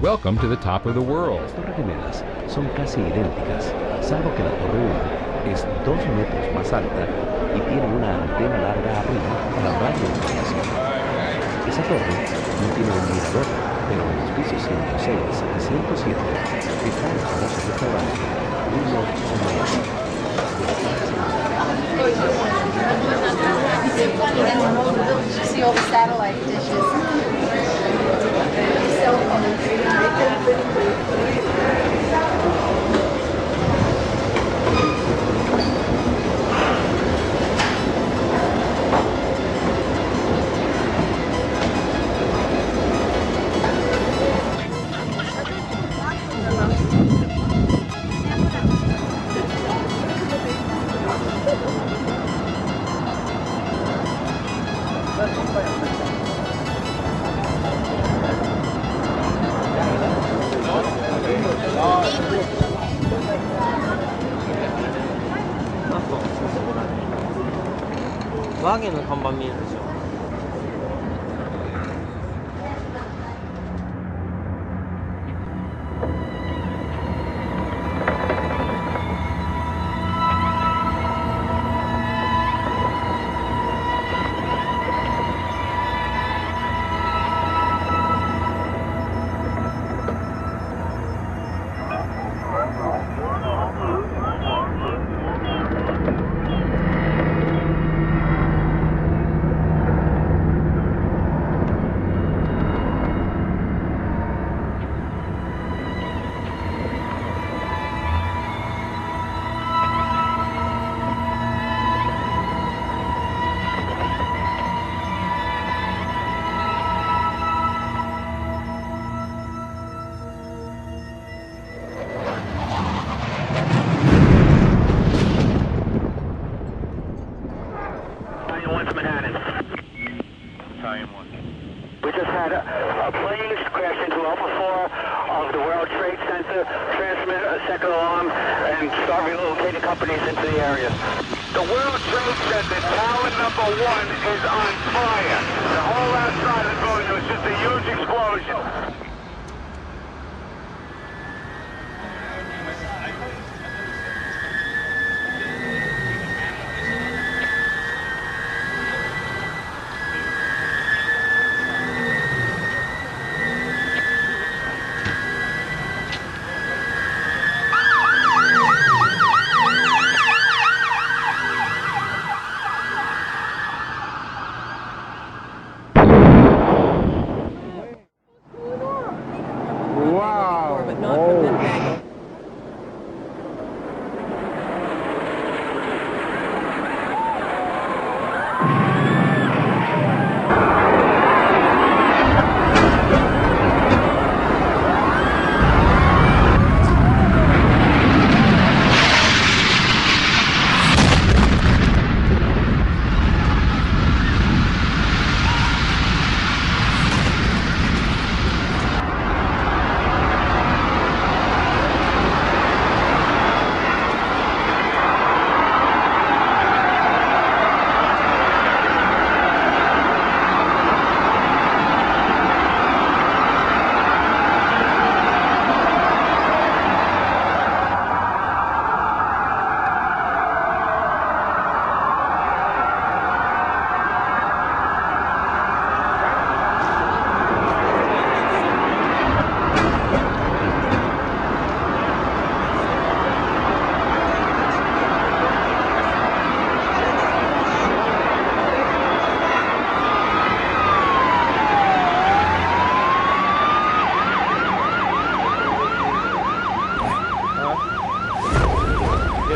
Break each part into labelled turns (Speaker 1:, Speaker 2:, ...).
Speaker 1: Welcome to the top of the world.
Speaker 2: Las torres gemelas son casi idénticas, salvo que la torre 1 es 2 metros más alta y tiene una antena larga arriba para radioinformación. Esa torre no tiene un mirador, pero en los pisos 106 y 107 están los famosos restaurantes Uno
Speaker 3: See all the satellite dishes. Cell
Speaker 4: ワーゲンの看板見えるでしょ。
Speaker 5: We just had a plane crash into Alpha 4 of the World Trade Center, transmit a second alarm, and start relocating companies into the area. The World Trade Center, tower number 1, is on fire. The whole outside of the building was just a huge explosion.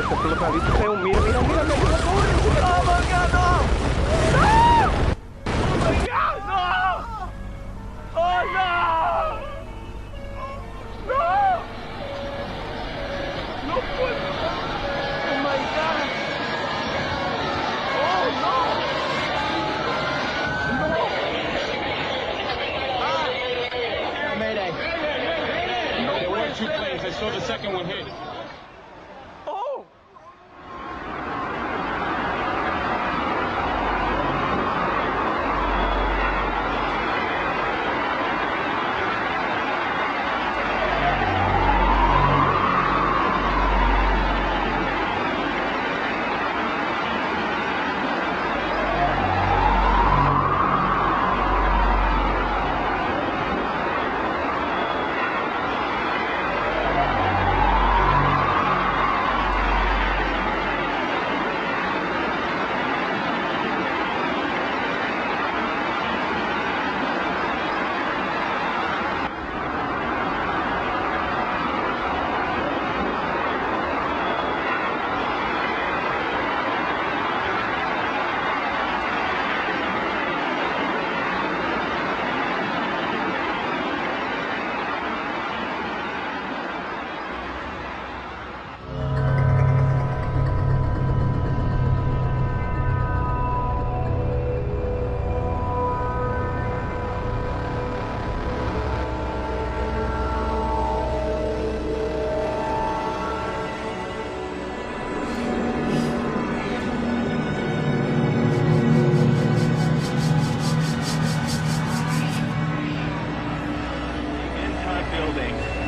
Speaker 4: este explota, ¿viste? Mira, mira, mira, mira, ¡oh, my God, no! ¡No! ¡Oh, my God, no! ¡Oh, no! ¡No! ¡No puedo! ¡Oh, my God! ¡Oh, no!
Speaker 1: Mayday.
Speaker 4: No
Speaker 1: There were
Speaker 4: puede
Speaker 1: two
Speaker 4: ser.
Speaker 1: planes. I saw the second one hit.
Speaker 4: ¡Oh!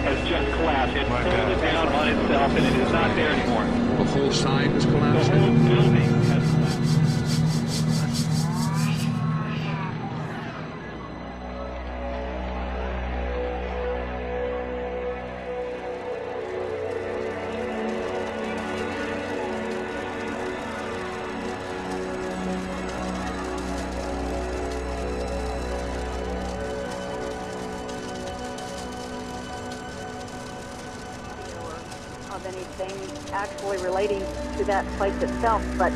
Speaker 5: Has just collapsed. It's folded down on itself, and it is not there anymore.
Speaker 6: The whole side has
Speaker 5: The
Speaker 6: collapsed.
Speaker 5: whole building has collapsed.
Speaker 3: Of anything actually relating to that place itself, but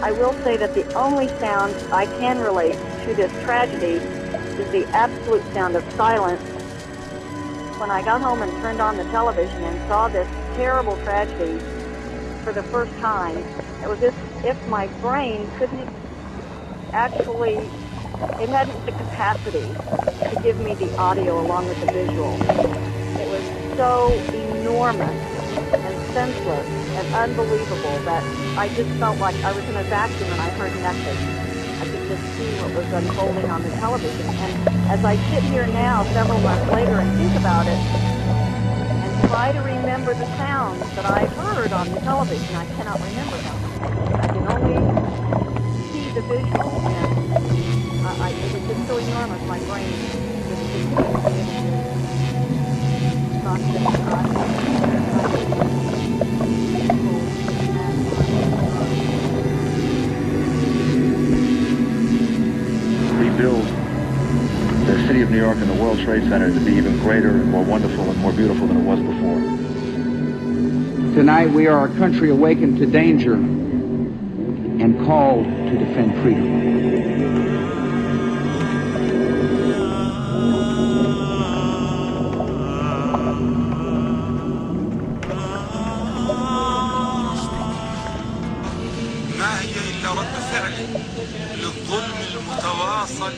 Speaker 3: I will say that the only sound I can relate to this tragedy is the absolute sound of silence. When I got home and turned on the television and saw this terrible tragedy for the first time, it was as if my brain couldn't actually, it hadn't the capacity to give me the audio along with the visual. It was so enormous and senseless and unbelievable that I just felt like I was in a vacuum and I heard nothing. I could just see what was unfolding on the television. And as I sit here now, several months later, and think about it, and try to remember the sounds that I heard on the television, I cannot remember them. I can only see the visual, and it was just so enormous, my brain just didn't seem to be able to process the
Speaker 7: rebuild the city of New York and the World Trade Center to be even greater and more wonderful and more beautiful than it was before.
Speaker 8: Tonight we are a country awakened to danger and called to defend freedom.
Speaker 9: ما هي إلا رد فعل للظلم المتواصل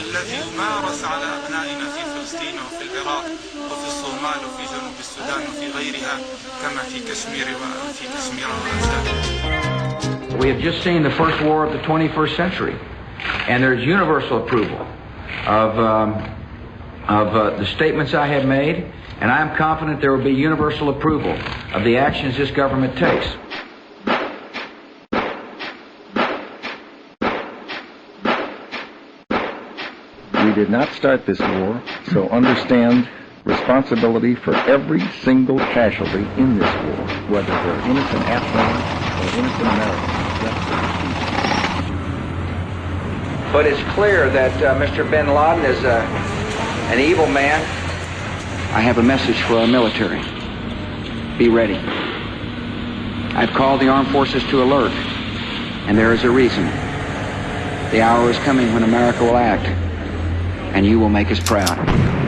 Speaker 9: الذي يمارس على أبنائنا في فلسطين وفي العراق وفي الصومال وفي جنوب السودان وفي غيرها كما في كشمير وأمثالها.
Speaker 8: We have just seen the first war of the 21st century, and there's universal approval of the statements I have made, and I am confident there will be universal approval of the actions this government takes.
Speaker 7: We did not start this war, so understand responsibility for every single casualty in this war, whether they're innocent Afghans or innocent Americans.
Speaker 8: But it's clear that Mr. bin Laden is an evil man. I have a message for our military. Be ready. I've called the armed forces to alert, and there is a reason. The hour is coming when America will act, and you will make us proud.